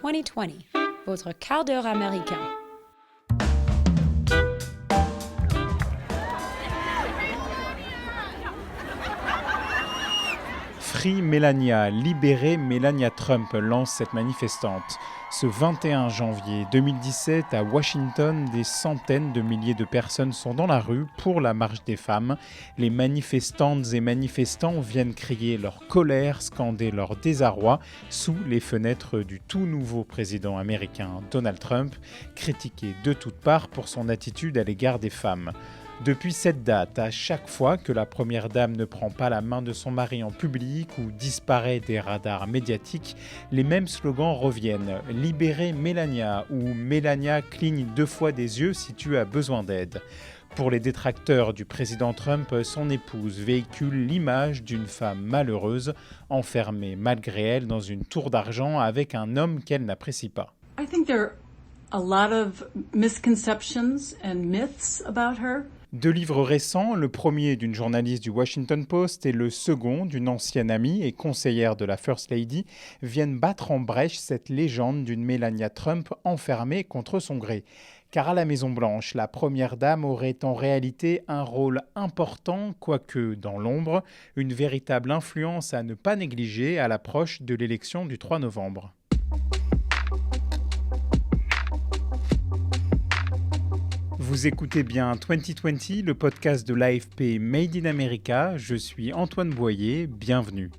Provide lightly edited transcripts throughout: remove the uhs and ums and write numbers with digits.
2020, votre quart d'heure américain. Free Melania, libérez Melania Trump lance cette manifestante. Ce 21 janvier 2017, à Washington, des centaines de milliers de personnes sont dans la rue pour la marche des femmes. Les manifestantes et manifestants viennent crier leur colère, scander leur désarroi sous les fenêtres du tout nouveau président américain Donald Trump, critiqué de toutes parts pour son attitude à l'égard des femmes. Depuis cette date, à chaque fois que la première dame ne prend pas la main de son mari en public ou disparaît des radars médiatiques, les mêmes slogans reviennent. « Libérez Melania » ou « Melania cligne 2 fois des yeux si tu as besoin d'aide ». Pour les détracteurs du président Trump, son épouse véhicule l'image d'une femme malheureuse, enfermée malgré elle dans une tour d'argent avec un homme qu'elle n'apprécie pas. I think there are a lot of misconceptions and myths about her. 2 livres récents, le premier d'une journaliste du Washington Post et le second d'une ancienne amie et conseillère de la First Lady, viennent battre en brèche cette légende d'une Melania Trump enfermée contre son gré. Car à la Maison-Blanche, la première dame aurait en réalité un rôle important, quoique dans l'ombre, une véritable influence à ne pas négliger à l'approche de l'élection du 3 novembre. Vous écoutez bien 2020, le podcast de l'AFP Made in America. Je suis Antoine Boyer, bienvenue.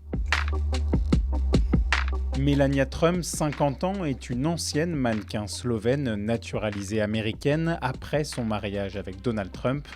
Melania Trump, 50 ans, est une ancienne mannequin slovène naturalisée américaine après son mariage avec Donald Trump.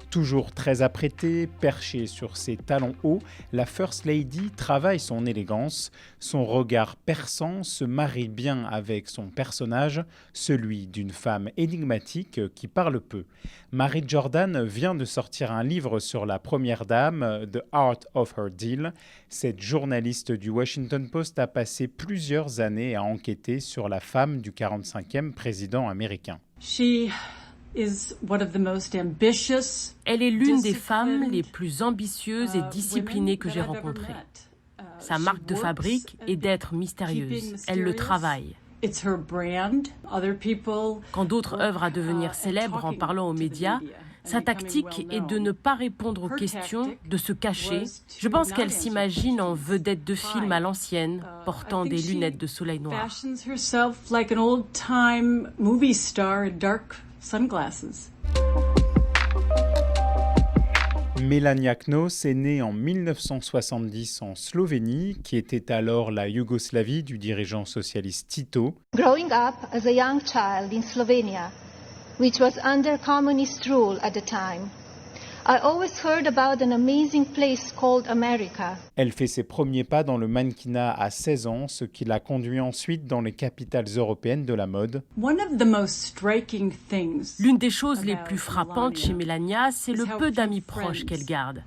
Toujours très apprêtée, perchée sur ses talons hauts, la First Lady travaille son élégance. Son regard perçant se marie bien avec son personnage, celui d'une femme énigmatique qui parle peu. Mary Jordan vient de sortir un livre sur la première dame, The Art of Her Deal. Cette journaliste du Washington Post a passé plusieurs années à enquêter sur la femme du 45e président américain. Elle est l'une des femmes les plus ambitieuses et disciplinées que j'ai rencontrées. Sa marque de fabrique est d'être mystérieuse. Elle le travaille. Quand d'autres œuvrent à devenir célèbres en parlant aux médias, sa tactique est de ne pas répondre aux questions, de se cacher. Je pense qu'elle s'imagine en vedette de film à l'ancienne, portant des lunettes de soleil noir. Melania Knos est née en 1970 en Slovénie, qui était alors la Yougoslavie du dirigeant socialiste Tito. Growing up as a young child in Slovenia, which was under communist rule at the time, I always heard about an amazing place called America. Elle fait ses premiers pas dans le mannequinat à 16 ans, ce qui l'a conduit ensuite dans les capitales européennes de la mode. L'une des choses les plus frappantes chez Melania, c'est le peu d'amis proches qu'elle garde.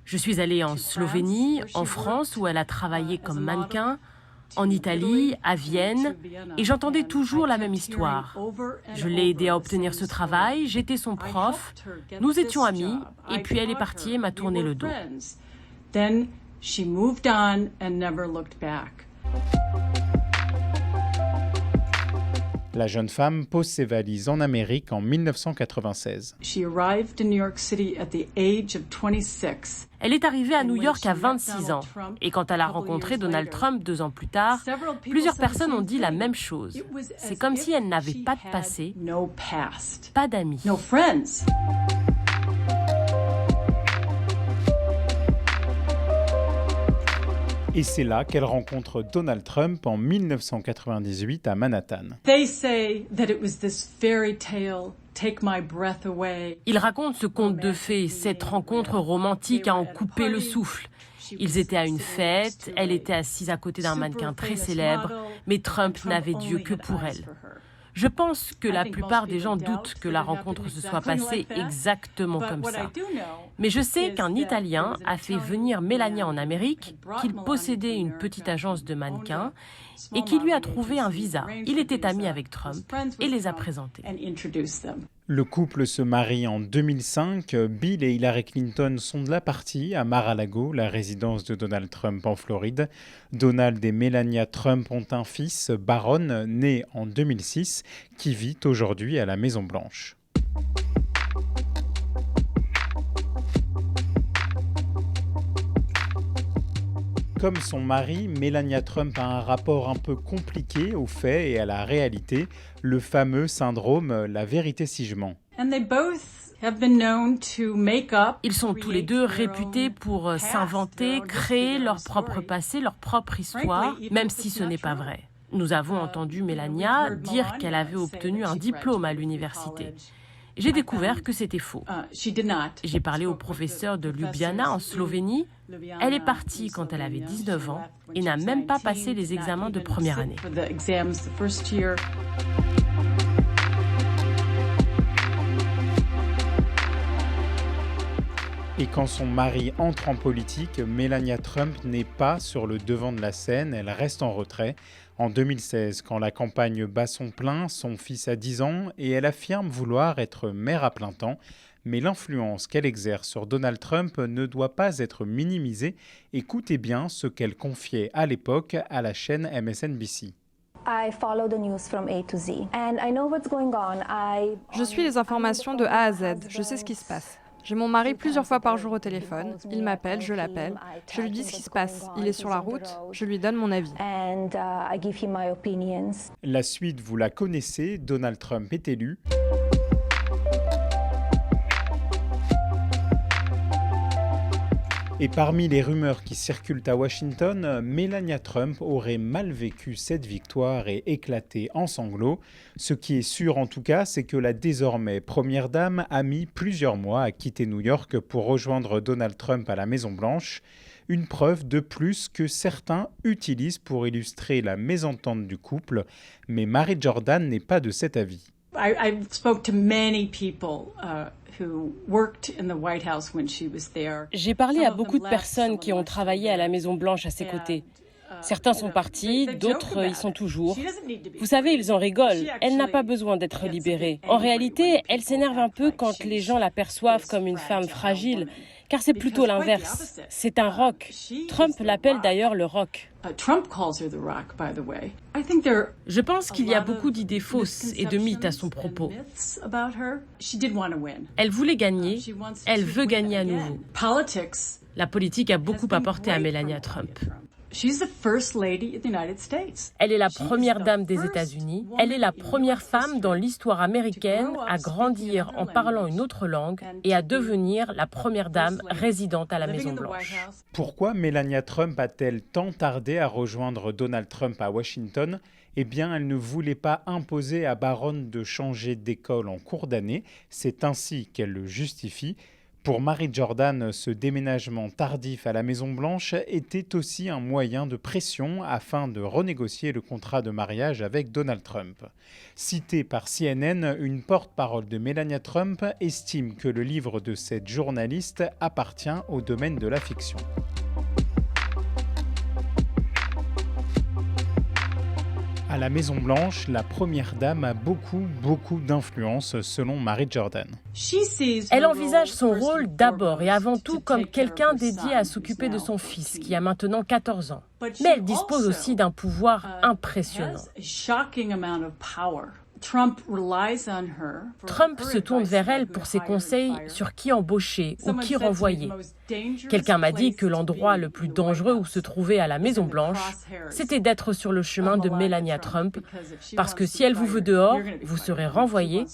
Je suis allée en Slovénie, en France où elle a travaillé comme mannequin, en Italie, à Vienne, et j'entendais toujours la même histoire. Je l'ai aidée à obtenir ce travail, j'étais son prof, nous étions amis, et puis elle est partie et m'a tourné le dos. La jeune femme pose ses valises en Amérique en 1996. Elle est arrivée à New York à 26 ans. Et quand elle a rencontré Donald Trump 2 ans plus tard, plusieurs personnes ont dit la même chose. C'est comme si elle n'avait pas de passé, pas d'amis. Et c'est là qu'elle rencontre Donald Trump en 1998 à Manhattan. Ils racontent ce conte de fées, cette rencontre romantique à en couper le souffle. Ils étaient à une fête, elle était assise à côté d'un mannequin très célèbre, mais Trump n'avait d'yeux que pour elle. Je pense que la plupart des gens doutent que la rencontre se soit passée exactement comme ça. Mais je sais qu'un Italien a fait venir Melania en Amérique, qu'il possédait une petite agence de mannequins et qui lui a trouvé un visa. Il était ami avec Trump et les a présentés. Le couple se marie en 2005. Bill et Hillary Clinton sont de la partie à Mar-a-Lago, la résidence de Donald Trump en Floride. Donald et Melania Trump ont un fils, Barron, né en 2006, qui vit aujourd'hui à la Maison-Blanche. Comme son mari, Melania Trump a un rapport un peu compliqué aux faits et à la réalité, le fameux syndrome « la vérité si je mens ». Ils sont tous les deux réputés pour s'inventer, créer leur propre passé, leur propre histoire, même si ce n'est pas vrai. Nous avons entendu Melania dire qu'elle avait obtenu un diplôme à l'université. J'ai découvert que c'était faux. J'ai parlé au professeur de Ljubljana en Slovénie. Elle est partie quand elle avait 19 ans et n'a même pas passé les examens de première année. Et quand son mari entre en politique, Melania Trump n'est pas sur le devant de la scène, elle reste en retrait. En 2016, quand la campagne bat son plein, son fils a 10 ans et elle affirme vouloir être mère à plein temps. Mais l'influence qu'elle exerce sur Donald Trump ne doit pas être minimisée. Écoutez bien ce qu'elle confiait à l'époque à la chaîne MSNBC. Je suis les informations de A à Z, je sais ce qui se passe. J'ai mon mari plusieurs fois par jour au téléphone, il m'appelle, je l'appelle, je lui dis ce qui se passe, il est sur la route, je lui donne mon avis. La suite, vous la connaissez, Donald Trump est élu. Et parmi les rumeurs qui circulent à Washington, Melania Trump aurait mal vécu cette victoire et éclaté en sanglots. Ce qui est sûr en tout cas, c'est que la désormais première dame a mis plusieurs mois à quitter New York pour rejoindre Donald Trump à la Maison-Blanche. Une preuve de plus que certains utilisent pour illustrer la mésentente du couple. Mais Mary Jordan n'est pas de cet avis. I spoke to many people J'ai parlé à beaucoup de personnes qui ont travaillé à la Maison-Blanche à ses côtés. Certains sont partis, d'autres y sont toujours. Vous savez, ils en rigolent. Elle n'a pas besoin d'être libérée. En réalité, elle s'énerve un peu quand les gens la perçoivent comme une femme fragile, car c'est plutôt l'inverse. C'est un roc. Trump l'appelle d'ailleurs le roc. Je pense qu'il y a beaucoup d'idées fausses et de mythes à son propos. Elle voulait gagner, elle veut gagner à nouveau. La politique a beaucoup apporté à Melania Trump. Elle est la première dame des États-Unis. Elle est la première femme dans l'histoire américaine à grandir en parlant une autre langue et à devenir la première dame résidente à la Maison-Blanche. Pourquoi Melania Trump a-t-elle tant tardé à rejoindre Donald Trump à Washington ? Eh bien, elle ne voulait pas imposer à Barron de changer d'école en cours d'année. C'est ainsi qu'elle le justifie. Pour Mary Jordan, ce déménagement tardif à la Maison-Blanche était aussi un moyen de pression afin de renégocier le contrat de mariage avec Donald Trump. Citée par CNN, une porte-parole de Melania Trump estime que le livre de cette journaliste appartient au domaine de la fiction. À la Maison-Blanche, la première dame a beaucoup d'influence selon Mary Jordan. Elle envisage son rôle d'abord et avant tout comme quelqu'un dédié à s'occuper de son fils qui a maintenant 14 ans. Mais elle dispose aussi d'un pouvoir impressionnant. Trump se tourne vers elle pour ses conseils sur qui embaucher ou qui renvoyer. Quelqu'un m'a dit que l'endroit le plus dangereux où se trouver à la Maison-Blanche, c'était d'être sur le chemin de Melania Trump, parce que si elle vous veut dehors, vous serez renvoyé,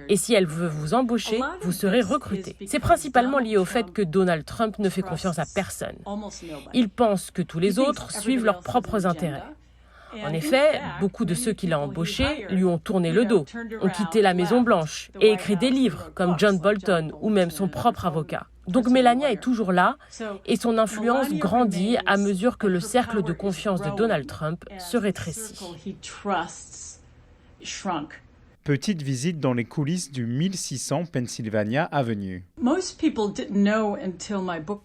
et si elle veut vous embaucher, vous serez recruté. C'est principalement lié au fait que Donald Trump ne fait confiance à personne. Il pense que tous les autres suivent leurs propres intérêts. En effet, beaucoup de ceux qu'il a embauchés lui ont tourné le dos, ont quitté la Maison-Blanche et écrit des livres comme John Bolton ou même son propre avocat. Donc Melania est toujours là et son influence grandit à mesure que le cercle de confiance de Donald Trump se rétrécit. Petite visite dans les coulisses du 1600 Pennsylvania Avenue.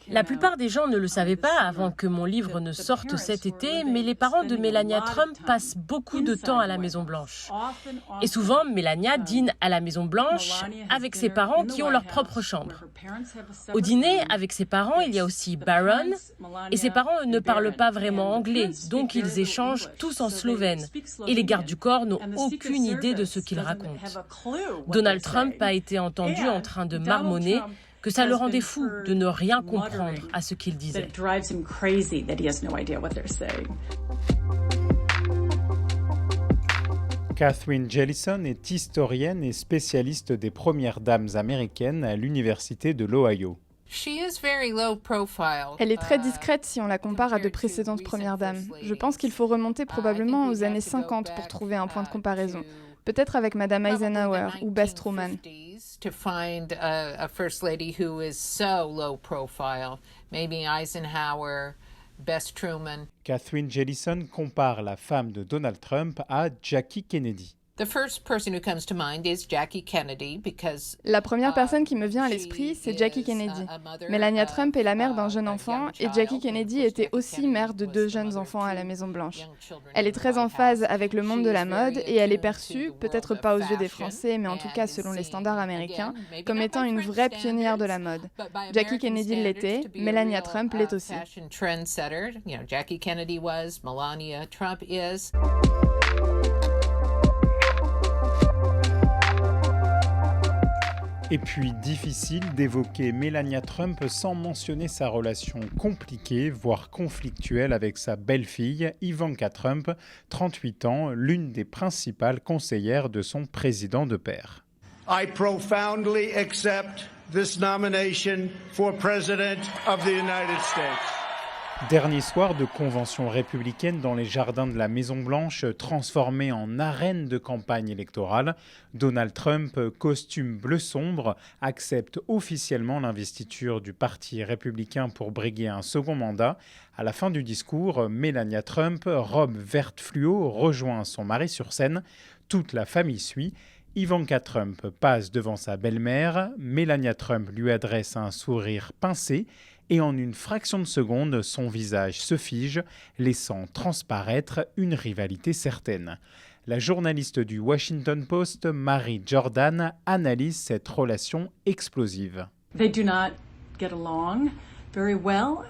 La plupart des gens ne le savaient pas avant que mon livre ne sorte cet été, mais les parents de Melania Trump passent beaucoup de temps à la Maison-Blanche. Et souvent, Melania dîne à la Maison-Blanche avec ses parents qui ont leur propre chambre. Au dîner avec ses parents, il y a aussi Barron, et ses parents ne parlent pas vraiment anglais, donc ils échangent tous en slovène. Et les gardes du corps n'ont aucune idée de ce qu'ils racontent. Donald Trump a été entendu en train de marmonner que ça le rendait fou de ne rien comprendre à ce qu'il disait. Katherine Jellison est historienne et spécialiste des premières dames américaines à l'Université de l'Ohio. Elle est très discrète si on la compare à de précédentes premières dames. Je pense qu'il faut remonter probablement aux années 50 pour trouver un point de comparaison. Peut-être avec Madame Eisenhower ou Bess Truman. Katherine Jellison compare la femme de Donald Trump à Jackie Kennedy. La première personne qui me vient à l'esprit, c'est Jackie Kennedy. Melania Trump est la mère d'un jeune enfant et Jackie Kennedy était aussi mère de 2 jeunes enfants à la Maison-Blanche. Elle est très en phase avec le monde de la mode et elle est perçue, peut-être pas aux yeux des Français, mais en tout cas selon les standards américains, comme étant une vraie pionnière de la mode. Jackie Kennedy l'était, Melania Trump l'est aussi. Et puis difficile d'évoquer Melania Trump sans mentionner sa relation compliquée, voire conflictuelle avec sa belle-fille Ivanka Trump, 38 ans, l'une des principales conseillères de son président de père. I profoundly accept this nomination for President of the United States. Dernier soir de convention républicaine dans les jardins de la Maison-Blanche, transformé en arène de campagne électorale, Donald Trump, costume bleu sombre, accepte officiellement l'investiture du Parti républicain pour briguer un second mandat. À la fin du discours, Melania Trump, robe verte fluo, rejoint son mari sur scène. Toute la famille suit. Ivanka Trump passe devant sa belle-mère. Melania Trump lui adresse un sourire pincé. Et en une fraction de seconde, son visage se fige, laissant transparaître une rivalité certaine. La journaliste du Washington Post, Mary Jordan, analyse cette relation explosive. They do not get along very well.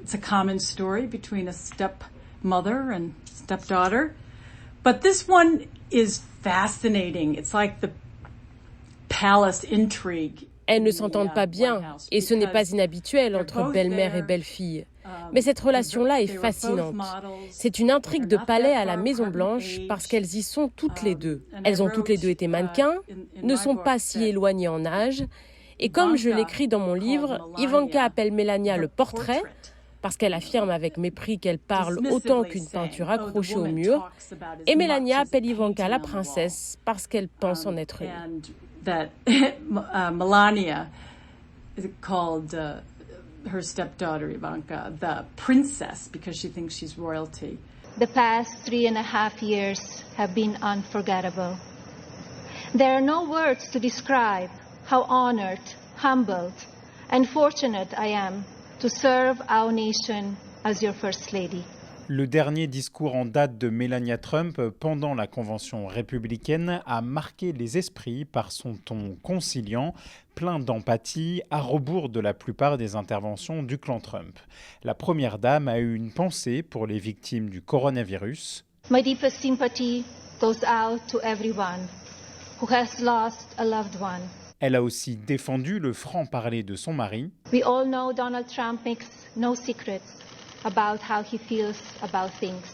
It's a common story between a stepmother and stepdaughter. But this one is fascinating. It's like the palace intrigue. Elles ne s'entendent pas bien, et ce n'est pas inhabituel entre belle-mère et belle-fille. Mais cette relation-là est fascinante. C'est une intrigue de palais à la Maison-Blanche parce qu'elles y sont toutes les deux. Elles ont toutes les deux été mannequins, ne sont pas si éloignées en âge, et comme je l'écris dans mon livre, Ivanka appelle Melania le portrait, parce qu'elle affirme avec mépris qu'elle parle autant qu'une peinture accrochée au mur, et Melania appelle Ivanka la princesse parce qu'elle pense en être une. That Melania called her stepdaughter Ivanka the princess because she thinks she's royalty. The past 3.5 years have been unforgettable. There are no words to describe how honored, humbled, and fortunate I am to serve our nation as your First Lady. Le dernier discours en date de Melania Trump pendant la convention républicaine a marqué les esprits par son ton conciliant, plein d'empathie, à rebours de la plupart des interventions du clan Trump. La première dame a eu une pensée pour les victimes du coronavirus. My deepest sympathy goes out to everyone who has lost a loved one. Elle a aussi défendu le franc-parler de son mari. We all know Donald Trump makes no secrets about how he feels about things.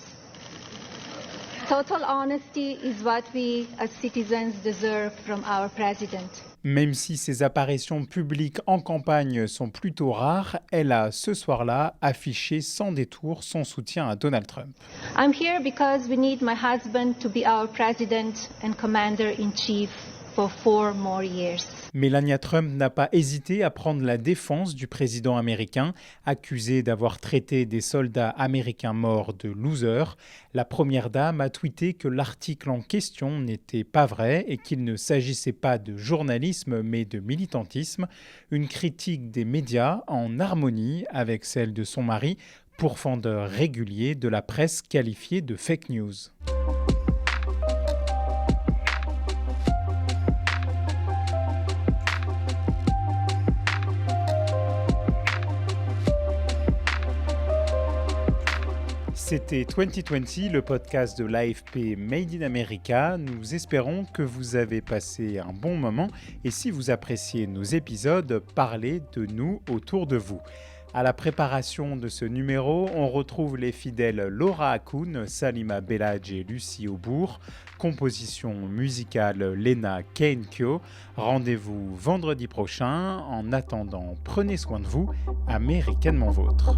Total honesty is what we as citizens deserve from our president. Même si ses apparitions publiques en campagne sont plutôt rares, elle a ce soir-là affiché sans détour son soutien à Donald Trump. I'm here because we need my husband to be our president and commander-in-chief for 4 more years. Melania Trump n'a pas hésité à prendre la défense du président américain, accusé d'avoir traité des soldats américains morts de losers. La première dame a tweeté que l'article en question n'était pas vrai et qu'il ne s'agissait pas de journalisme mais de militantisme, une critique des médias en harmonie avec celle de son mari, pourfendeur régulier de la presse qualifiée de fake news. C'était 2020, le podcast de l'AFP Made in America. Nous espérons que vous avez passé un bon moment et si vous appréciez nos épisodes, parlez de nous autour de vous. À la préparation de ce numéro, on retrouve les fidèles Laura Hakoun, Salima Belhadj et Lucie Aubourg. Composition musicale Lena Keinkyo. Rendez-vous vendredi prochain. En attendant, prenez soin de vous, américanement vôtre.